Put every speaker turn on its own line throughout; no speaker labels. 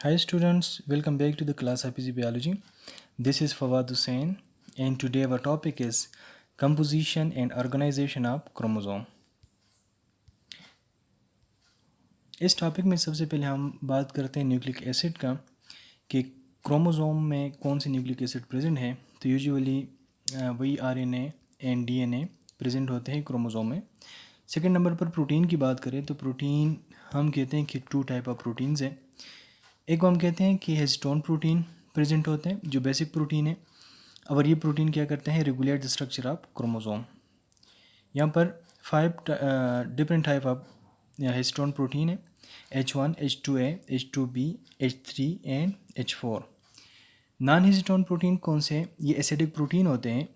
Hi students, welcome back to the class IPC Biology. This is Fawad Hussain and today our topic is composition and organization of chromosome. इस topic में सबसे पहले हम बात करते हैं न्यूक्लिक एसिड का कि क्रोमोसोम में कौन सी न्यूक्लिक एसिड प्रेजेंट है। तो यूजुअली वही आरएनए एंड डीएनए प्रेजेंट होते हैं क्रोमोसोम में। सेकंड नंबर पर प्रोटीन की बात करें तो प्रोटीन हम कहते हैं कि टू टाइप ऑफ प्रोटीन्स हैं। एक को हम कहते हैं कि हिस्टोन प्रोटीन प्रेजेंट होते हैं जो बेसिक प्रोटीन है, और ये प्रोटीन क्या करते हैं, regulate the structure of chromosome. यहाँ पर 5 different type of histone protein है, H1, H2A, H2B, H3 and H4। Non histone protein कौन से हैं? ये एसिडिक प्रोटीन होते हैं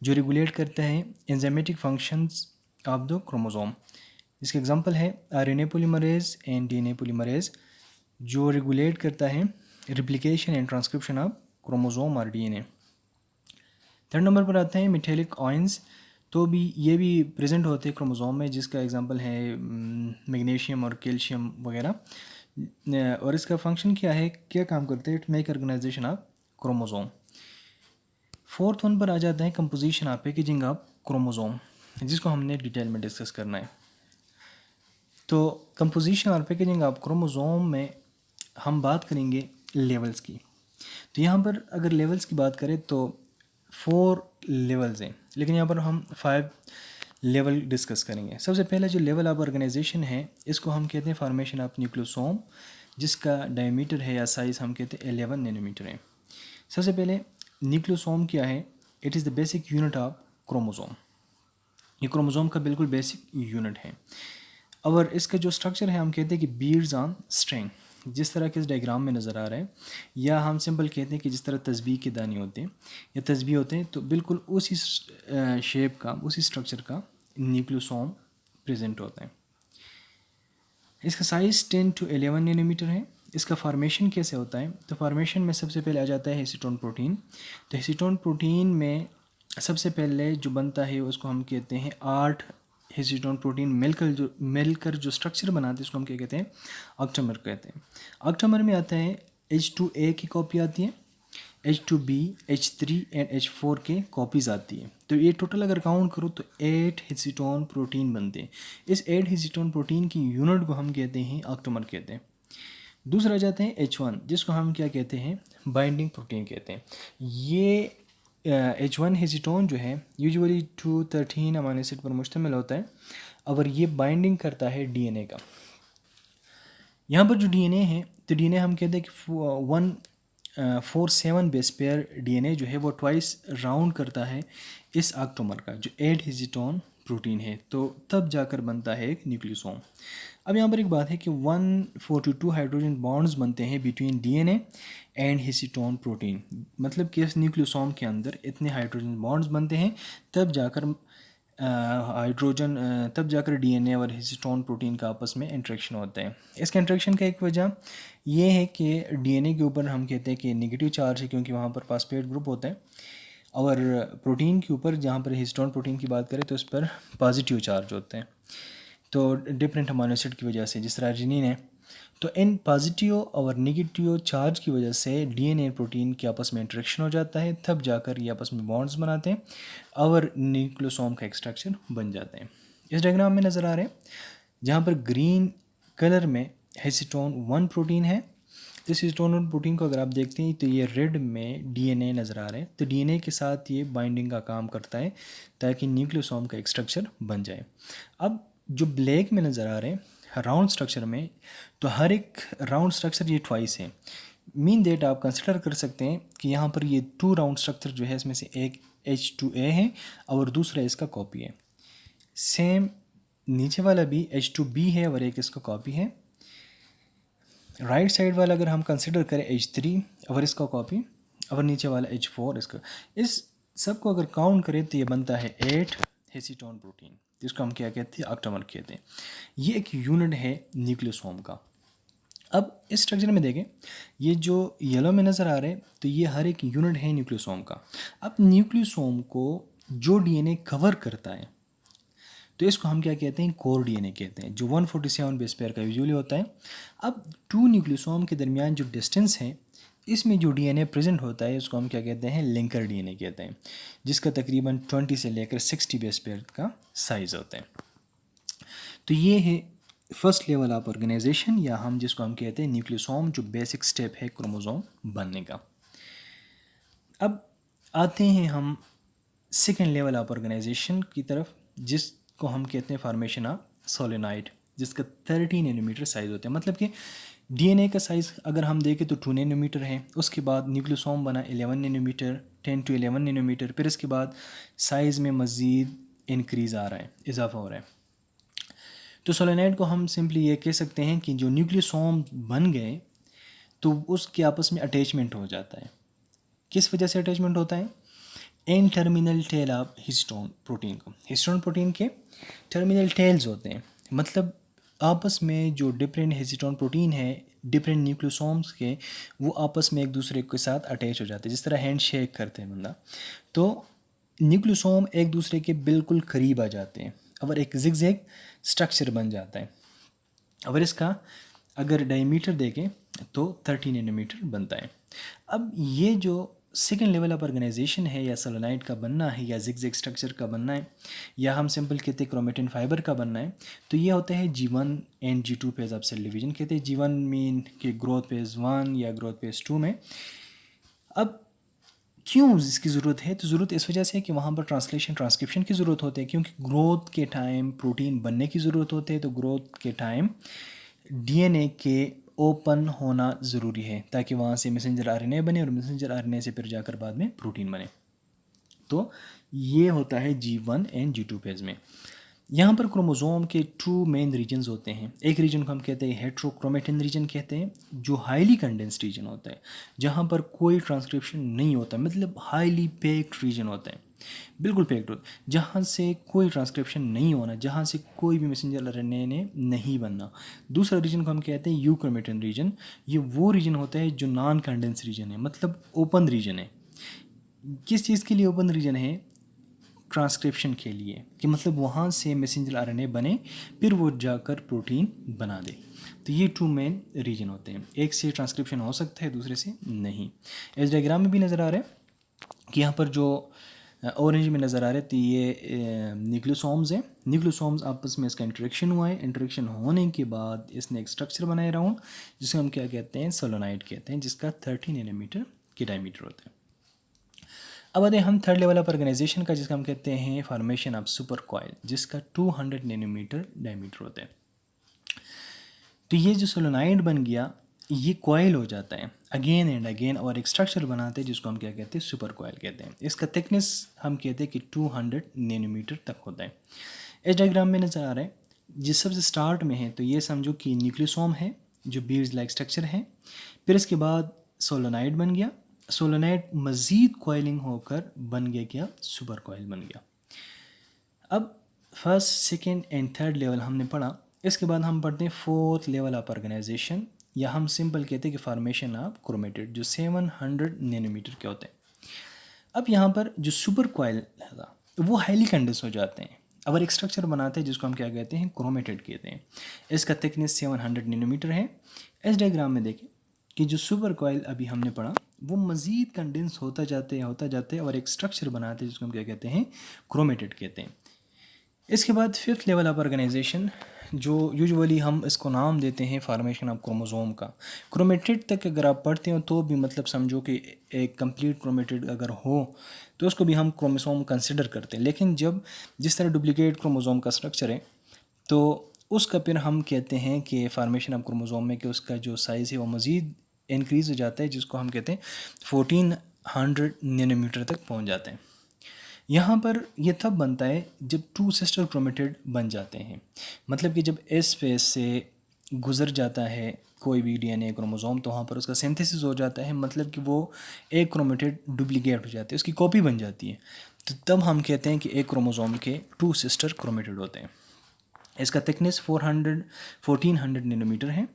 जो रेगुलेट करते हैं enzymatic functions of the chromosome. इसके एग्जांपल है RNA polymerase and DNA polymerase जो रेगुलेट करता है replication and transcription of chromosome और डीएनए। थर्ड नंबर पर आते हैं मिथेलिक आयंस, तो भी ये भी प्रेजेंट होते हैं क्रोमोसोम में, जिसका एग्जांपल है मैग्नीशियम और कैल्शियम वगैरह। और इसका फंक्शन क्या है, क्या काम करते हैं, it make organisation of chromosome. Fourth one पर आ जाता है composition of packaging of chromosome, जिसको हमने डिटेल में डिस्कस करना है। तो कंपोजिशन और पैकेजिंग ऑफ क्रोमोसोम में हम बात करेंगे लेवल्स की। तो यहाँ पर अगर लेवल्स की बात करें तो 4 लेवल्स हैं, लेकिन यहाँ पर हम 5 लेवल डिस्कस करेंगे। सबसे पहले जो लेवल ऑफ ऑर्गेनाइजेशन है इसको हम कहते हैं फॉर्मेशन ऑफ न्यूक्लियोसोम, जिसका डायमीटर है या साइज़ हम कहते हैं 11 नैनोमीटर है। सबसे पहले न्यूक्लियोसोम क्या है, it is the basic unit of chromosome. ये क्रोमोसोम का बिल्कुल बेसिक यूनिट है। और इसका जो स्ट्रक्चर है हम कहते हैं कि बीड्स ऑन स्ट्रिंग, जिस तरह के इस डायग्राम में नज़र आ रहा है, या हम सिंपल कहते हैं कि जिस तरह तस्बीह के दाने होते हैं या तस्बीह होते हैं, तो बिल्कुल उसी शेप का, उसी स्ट्रक्चर का न्यूक्लियोसोम प्रेजेंट होता है। इसका साइज़ 10 to 11 नैनोमीटर है। इसका फॉर्मेशन कैसे होता है, तो फॉर्मेशन में सबसे पहले आ जाता है हिस्टोन प्रोटीन। तो हिस्टोन प्रोटीन में सबसे पहले जो बनता है उसको हम कहते हैं 8 हिस्टोन प्रोटीन मिलकर जो स्ट्रक्चर बनाते हैं उसको हम क्या कहते हैं, ऑक्टेमर कहते हैं। ऑक्टेमर में आता है H2A की कॉपी आती है, H2B, H3 एंड H4 के कॉपीज़ आती है। तो ये टोटल अगर काउंट करो तो 8 हिस्टोन प्रोटीन बनते हैं। इस 8 हिस्टोन प्रोटीन की यूनिट को हम कहते हैं ऑक्टेमर कहते हैं। दूसरा जाते हैं H1, जिसको हम क्या कहते हैं, बाइंडिंग प्रोटीन कहते हैं। ये H1 हिस्टोन जो है यूजुअली 213 अमीनो एसिड पर मुश्तमिल होता है, और ये बाइंडिंग करता है डीएनए का। यहाँ पर जो डीएनए है, तो डीएनए हम कहते हैं कि 147 बेस पेयर डीएनए जो है वो ट्वाइस राउंड करता है इस ऑक्टोमर का जो 8 हिस्टोन प्रोटीन है, तो तब जाकर बनता है एक न्यूक्लियोसोम। अब यहाँ पर एक बात है कि 142 हाइड्रोजन बॉन्ड्स बनते हैं between DNA and histone protein, मतलब कि इस न्यूक्लियोसोम के अंदर इतने हाइड्रोजन बॉन्ड्स बनते हैं, तब जाकर तब जाकर डीएनए और हिस्टोन प्रोटीन का आपस में इंटरेक्शन होता है। इसके इंटरेक्शन का एक वजह ये है कि डीएनए के ऊपर हम कहते हैं कि नेगेटिव चार्ज है, क्योंकि वहाँ पर फॉस्फेट ग्रुप होता है, और प्रोटीन के ऊपर जहाँ पर हिस्टोन प्रोटीन की बात करें तो उस पर पॉजिटिव चार्ज होते हैं। तो डिफरेंट अमीनो एसिड की वजह से, जिस तरह अर्जिनिन है, तो इन पॉजिटिव और नेगेटिव चार्ज की वजह से डीएनए प्रोटीन के आपस में इंटरेक्शन हो जाता है, तब जाकर ये आपस में बॉन्ड्स बनाते हैं और न्यूक्लियोसोम का एक स्ट्रक्चर बन जाते हैं। इस डायग्राम में नज़र आ रहे हैं जहाँ पर ग्रीन कलर में हिस्टोन 1 प्रोटीन है। इस हिस्टोन 1 प्रोटीन को अगर आप देखते हैं तो ये रेड में डीएनए नज़र आ रहे हैं, तो डीएनए के साथ ये बाइंडिंग का काम करता है ताकि न्यूक्लियोसोम का एक स्ट्रक्चर बन जाए। अब जो ब्लैक में नज़र आ रहे हैं राउंड स्ट्रक्चर में, तो हर एक राउंड स्ट्रक्चर ये ट्वाइस है। मीन डेट आप कंसिडर कर सकते हैं कि यहाँ पर ये 2 राउंड स्ट्रक्चर जो है इसमें से एक H2A है और दूसरा इसका कॉपी है। सेम नीचे वाला भी H2B है और एक इसका कॉपी है। राइट साइड वाला अगर हम कंसिडर करें H3 और इसका कॉपी, और नीचे वाला H4 इसका, इस सब को अगर काउंट करें तो ये बनता है 8 हिस्टोन प्रोटीन, जिसको हम क्या कहते हैं, ऑक्टेमर कहते हैं। ये एक यूनिट है न्यूक्लियोसोम का। अब इस स्ट्रक्चर में देखें, ये जो येलो में नज़र आ रहे हैं तो ये हर एक यूनिट है न्यूक्लियोसोम का। अब न्यूक्लियोसोम को जो डीएनए कवर करता है, तो इसको हम क्या कहते हैं, कोर डीएनए कहते हैं, जो 147 बेस पेयर का यूजुअली होता है। अब टू न्यूक्लियोसोम के दरमियान जो डिस्टेंस है, इसमें जो डीएनए प्रेजेंट होता है उसको हम क्या कहते हैं, लिंकर डीएनए कहते हैं, जिसका तकरीबन 20 से लेकर 60 बेस पेयर का साइज़ होता है। तो ये है फर्स्ट लेवल ऑफ ऑर्गेनाइजेशन, या हम जिसको हम कहते हैं न्यूक्लियोसोम, जो बेसिक स्टेप है क्रोमोसोम बनने का। अब आते हैं हम सेकेंड लेवल ऑफ ऑर्गेनाइजेशन की तरफ, जिसको हम कहते हैं फॉर्मेशन ऑफ सोलेनॉइड, जिसका 30 नैनोमीटर साइज़ होता है। मतलब कि डीएनए का साइज़ अगर हम देखें तो 2 नैनोमीटर है, उसके बाद न्यूक्लियोसोम बना 11 नैनोमीटर, 10 to 11 नैनोमीटर, फिर इसके बाद साइज़ में मज़ीद इंक्रीज़ आ रहा है, इजाफा हो रहा है। तो सोलेनॉइड को हम सिंपली ये कह सकते हैं कि जो न्यूक्लियोसोम बन गए तो उसके आपस में अटैचमेंट हो जाता है। किस वजह से अटैचमेंट होता है, N terminal tail of histone protein को, हिस्टोन प्रोटीन के टर्मिनल टेल्स होते हैं, मतलब आपस में जो डिफरेंट हिस्टोन प्रोटीन है डिफरेंट न्यूक्लियोसोम्स के, वो आपस में एक दूसरे के साथ अटैच हो जाते हैं, जिस तरह हैंड शेक करते हैं बंदा, तो न्यूक्लियोसोम एक दूसरे के बिल्कुल करीब आ जाते हैं और एक जिगजैग स्ट्रक्चर बन जाता है। और इसका अगर डायमीटर देखें तो 30 नैनोमीटर बनता है। अब ये जो सेकेंड लेवल ऑफ ऑर्गेनाइजेशन है, या सोलेनॉइड का बनना है, या जिगजैग स्ट्रक्चर का बनना है, या हम सिंपल कहते हैं क्रोमेटिन फाइबर का बनना है, तो ये होता है G1 and G2 phase of cell division कहते हैं। G1 मीन कि ग्रोथ फेज 1 या ग्रोथ फेज 2 में। अब क्यों इसकी ज़रूरत है, तो ज़रूरत इस वजह से है कि वहाँ पर ट्रांसलेशन ट्रांसक्रिप्शन की ज़रूरत होती है, क्योंकि ग्रोथ के टाइम प्रोटीन बनने की ज़रूरत होती है, तो ग्रोथ के टाइम डीएनए के ओपन होना ज़रूरी है, ताकि वहाँ से मैसेंजर आरएनए बने और मैसेंजर आरएनए से फिर जाकर बाद में प्रोटीन बने। तो ये होता है G1 एंड G2 फेज़ में। यहाँ पर क्रोमोसोम के 2 मेन रीजन्स होते हैं। एक रीजन को हम कहते हैं हेट्रोक्रोमेटिन रीजन कहते हैं, जो हाईली कंडेंस्ड रीजन होता है, जहाँ पर कोई ट्रांसक्रिप्शन नहीं होता, मतलब हाईली पैक्ड रीजन होता है, बिल्कुल पैक्ड होता है, जहाँ से कोई ट्रांसक्रिप्शन नहीं होना, जहाँ से कोई भी मैसेंजर आरएनए ने नहीं बनना। दूसरा रीजन को हम कहते हैं यूक्रोमेटिन रीजन। ये वो रीजन होता है जो नॉन कंडेंस रीजन है, मतलब ओपन रीजन है। किस चीज़ के लिए ओपन रीजन है, ट्रांसक्रिप्शन के लिए, कि मतलब वहाँ से मैसेंजर आरएनए बने फिर वो जाकर प्रोटीन बना दे। तो ये 2 मेन रीजन होते हैं, एक से ट्रांसक्रिप्शन हो सकता है, दूसरे से नहीं। इस डायग्राम में भी नज़र आ रहा है कि यहाँ पर जो ऑरेंज में नज़र आ रहे थे ये न्यूक्लियोसोम्स हैं। न्यूक्लियोसोम्स आपस में इसका इंटरेक्शन हुआ है, इंटरेक्शन होने के बाद इसने एक स्ट्रक्चर बनाया राउंड, जिसे हम क्या कहते हैं, सोलेनॉइड कहते हैं, जिसका 30 नैनोमीटर के डायमीटर होता है। अब आते हैं हम थर्ड लेवल ऑफ ऑर्गेनाइजेशन का, जिसका हम कहते हैं फॉर्मेशन ऑफ सुपर कॉइल, जिसका 200 नैनोमीटर डायमीटर होता है। तो ये जो सोलेनॉइड बन गया, ये कॉइल हो जाता है अगेन एंड अगेन, और एक स्ट्रक्चर बनाते हैं जिसको हम क्या कहते हैं, सुपर कॉइल कहते हैं। इसका थिकनेस हम कहते हैं कि 200 नैनोमीटर तक होता है। इस डायग्राम में नज़र आ रहा है, जिस सबसे स्टार्ट में है तो ये समझो कि न्यूक्लियोसोम है, जो बीड्स लाइक स्ट्रक्चर है। फिर इसके बाद सोलेनॉइड बन गया, सोलेनॉइड मज़ीद कॉइलिंग होकर बन गया क्या, सुपर कॉइल बन गया। अब first second and third level हमने पढ़ा, इसके बाद हम पढ़ते हैं फोर्थ लेवल ऑफ ऑर्गेनाइजेशन, या हम सिंपल कहते हैं कि फॉर्मेशन ऑफ क्रोमेटिड, जो 700 नैनोमीटर के होते हैं। अब यहाँ पर जो सुपर कॉइल है वो हाईली कंडेंस हो जाते हैं और एक स्ट्रक्चर बनाते हैं जिसको हम क्या कहते हैं, क्रोमेटिड कहते हैं। इसका थिकनेस 700 नैनोमीटर है। इस डायग्राम में देखें कि जो सुपर कॉइल अभी हमने पढ़ा वो मज़ीद कंडेंस होता जाते हैं और एक स्ट्रक्चर बनाते हैं जिसको हम क्या कहते हैं, क्रोमेटिड कहते हैं। इसके बाद फिफ्थ लेवल ऑफ ऑर्गेनाइजेशन, जो यूजुअली हम इसको नाम देते हैं फॉर्मेशन ऑफ क्रोमोसोम का। क्रोमेटिड तक अगर आप पढ़ते हो तो भी मतलब समझो कि एक कंप्लीट क्रोमेटिड अगर हो तो उसको भी हम क्रोमोसोम कंसिडर करते हैं, लेकिन जब जिस तरह डुप्लीकेट क्रोमोसोम का स्ट्रक्चर है तो उसका फिर हम कहते हैं कि फॉर्मेशन ऑफ क्रोमोसोम में कि उसका जो साइज़ है वो मज़ीद इंक्रीज़ हो जाता है, जिसको हम कहते हैं 1400 नैनोमीटर तक पहुंच जाते हैं। यहाँ पर ये तब बनता है जब 2 सिस्टर क्रोमेटिड बन जाते हैं, मतलब कि जब एस फेज से गुज़र जाता है कोई भी डीएनए क्रोमोसोम तो वहाँ पर उसका सिंथेसिस हो जाता है, मतलब कि वो एक क्रोमेटिड डुप्लीकेट हो जाती है, उसकी कॉपी बन जाती है। तो तब हम कहते हैं कि एक क्रोमोसोम के 2 सिस्टर क्रोमेटिड होते हैं। इसका थिकनेस 1400 नैनोमीटर है।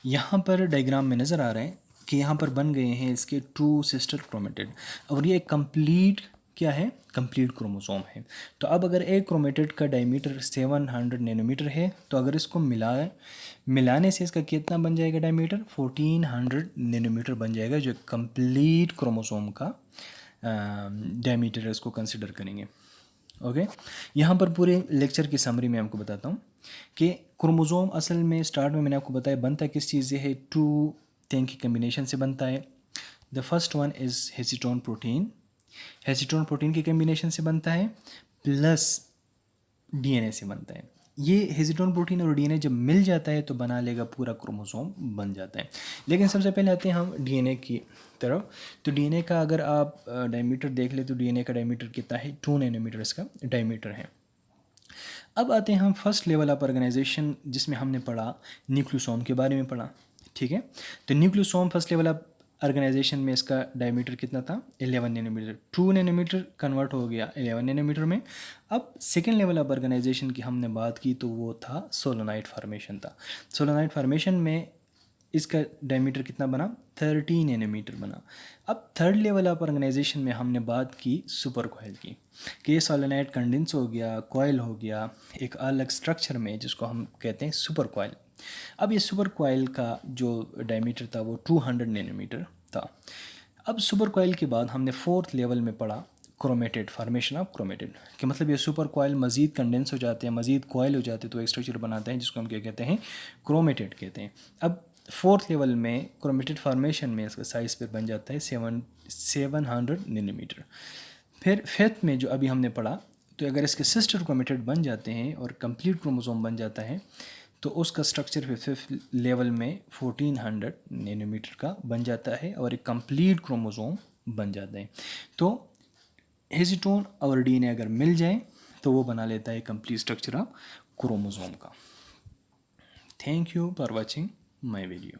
यहाँ पर डायग्राम में नज़र आ रहा है कि यहाँ पर बन गए हैं इसके 2 सिस्टर क्रोमेटिड, और ये कंप्लीट क्या है, कंप्लीट क्रोमोसोम है। तो अब अगर एक क्रोमेटिड का डायमीटर 700 नैनोमीटर है, तो अगर इसको मिलाने से इसका कितना बन जाएगा डायमीटर, 1400 नैनोमीटर बन जाएगा, जो कंप्लीट क्रोमोसोम का डायमीटर है, उसको कंसिडर करेंगे। ओके, यहाँ पर पूरे लेक्चर की समरी में आपको बताता हूँ कि क्रोमोसोम असल में स्टार्ट में मैंने आपको बताया बनता किस चीज़ से है, 2 थिंग की कम्बिनेशन से बनता है। The first one is histone protein, histone protein के कम्बिनेशन से बनता है, प्लस डीएनए से बनता है। ये हेसिटोन प्रोटीन और डीएनए जब मिल जाता है तो बना लेगा पूरा क्रोमोसोम बन जाता है। लेकिन सबसे पहले आते हैं हम डीएनए की तरफ। तो डीएनए का अगर आप डायमीटर देख ले तो डीएनए का डायमीटर कितना है, 2 नैनोमीटर इसका डायमीटर है। अब आते हैं हम फर्स्ट लेवल ऑफ ऑर्गेनाइजेशन, जिसमें हमने पढ़ा न्यूक्लियोसोम के बारे में पढ़ा। ठीक है, तो nucleosome first level of organisation में इसका डायमीटर कितना था, 11 नैनोमीटर, 2 नैनोमीटर कन्वर्ट हो गया 11 नैनोमीटर में। अब सेकेंड लेवल ऑफ ऑर्गेनाइजेशन की हमने बात की तो वो था सोलोनाइट फार्मेशन था। सोलोनाइट फार्मेशन में इसका डायमीटर कितना बना, 13 नैनोमीटर बना। अब थर्ड लेवल ऑफ ऑर्गेनाइजेशन में हमने बात की सुपर कॉइल की, कि ये सोलेनाइट कंडेंस हो गया, कॉइल हो गया एक अलग स्ट्रक्चर में, जिसको हम कहते हैं सुपर कॉइल। अब ये सुपर कॉइल का जो डायमीटर था वो 200 नैनोमीटर था। अब सुपर कॉइल के बाद हमने फोर्थ लेवल में पढ़ा क्रोमेटेड, फार्मेशन ऑफ क्रोमेटेड, कि मतलब ये सुपर कॉइल मज़ीद कंडेंस हो जाते हैं, मज़ीद कॉइल हो जाते हैं, तो एक स्ट्रक्चर बनाते हैं जिसको हम क्या कहते हैं, क्रोमेटेड कहते हैं। अब फोर्थ लेवल में क्रोमेटेड फार्मेशन में इसका साइज़ फिर बन जाता है 700 नैनोमीटर। फिर फिफ्थ में जो अभी हमने पढ़ा, तो अगर इसके सिस्टर क्रोमेटेड बन जाते हैं और कंप्लीट क्रोमोसोम बन जाता है तो उसका स्ट्रक्चर फिर फिफ्थ लेवल में 1400 नैनोमीटर का बन जाता है और एक कंप्लीट क्रोमोसोम बन जाता है। तो हेसिटोन और डीएनए अगर मिल जाए तो वो बना लेता है कंप्लीट स्ट्रक्चर ऑफ क्रोमोसोम का। Thank you for watching my video.